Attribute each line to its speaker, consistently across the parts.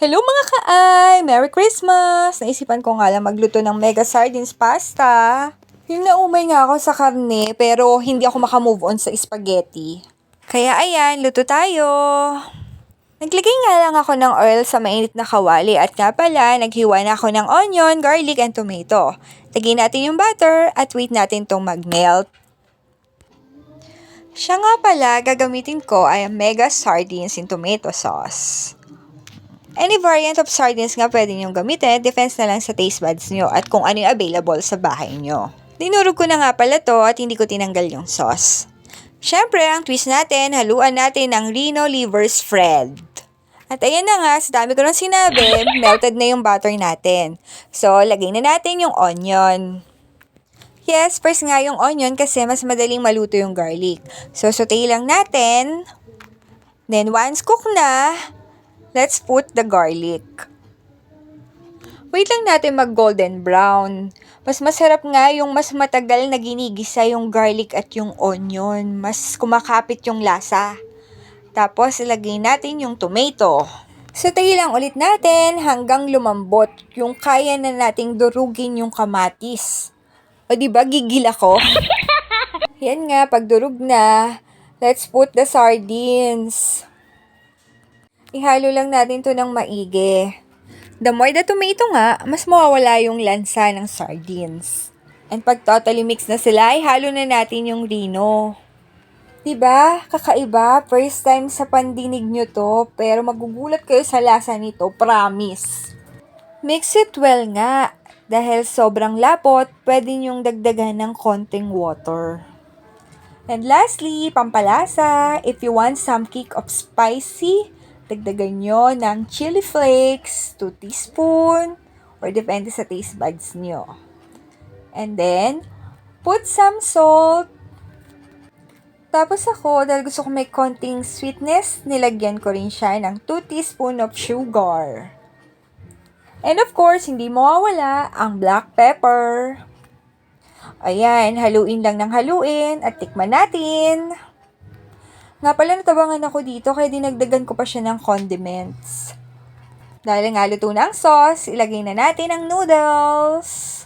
Speaker 1: Hello mga kaay! Merry Christmas! Naisipan ko nga lang magluto ng mega sardines pasta. Yung naumay nga ako sa karne pero hindi ako makamove on sa spaghetti. Kaya ayan, luto tayo! Naglagay nga lang ako ng oil sa mainit na kawali at nga pala, naghiwa na ako ng onion, garlic, and tomato. Lagyan natin yung butter at wait natin itong mag-melt. Siya nga pala, gagamitin ko ay mega sardines in tomato sauce. Any variant of sardines nga pwede nyo gamitin, depends na lang sa taste buds nyo at kung ano yung available sa bahay nyo. Dinurog ko na nga pala to at hindi ko tinanggal yung sauce. Syempre, ang twist natin, haluan natin ng Reno liver spread. At ayan na nga, sa dami ko nang sinabi, melted na yung butter natin. So, lagay na natin yung onion. Yes, first nga yung onion kasi mas madaling maluto yung garlic. So, saute lang natin. Then, once cook na, let's put the garlic. Wait lang natin mag-golden brown. Mas masarap nga yung mas matagal na ginigisa yung garlic at yung onion. Mas kumakapit yung lasa. Tapos, ilagay natin yung tomato. Sautay lang ulit natin hanggang lumambot. Yung kaya na nating durugin yung kamatis. O diba, gigil ako? Yan nga, pag durug na, let's put the sardines. Ihalo lang natin to ng maigi. The more the tomato nga, mas mawawala yung lansa ng sardines. And pag totally mix na sila, ihalo na natin yung Reno. Diba? Kakaiba. First time sa pandinig nyo to, pero magugulat kayo sa lasa nito, promise. Mix it well nga. Dahil sobrang lapot, pwede nyong dagdagan ng konting water. And lastly, pampalasa, if you want some kick of spicy, dagdagan nyo ng chili flakes, 2 teaspoon, or depende sa taste buds nyo. And then, put some salt. Tapos ako, dahil gusto ko may konting sweetness, nilagyan ko rin siya ng 2 teaspoon of sugar. And of course, hindi mawawala ang black pepper. Ayan, haluin lang ng haluin at tikman natin. Nga pala natabangan ako dito kaya dinagdagan ko pa siya ng condiments. Dahil nga luto na ang sauce, ilagay na natin ang noodles.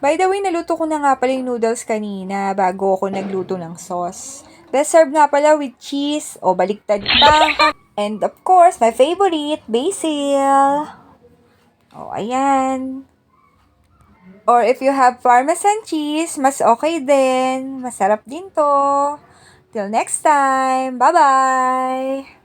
Speaker 1: By the way, naluto ko na nga pala yung noodles kanina bago ako nagluto ng sauce. Best serve nga pala with cheese o baliktad pa. And of course, my favorite, basil. O, ayan. Or if you have Parmesan cheese, mas okay din. Masarap din to. Till next time. Bye-bye!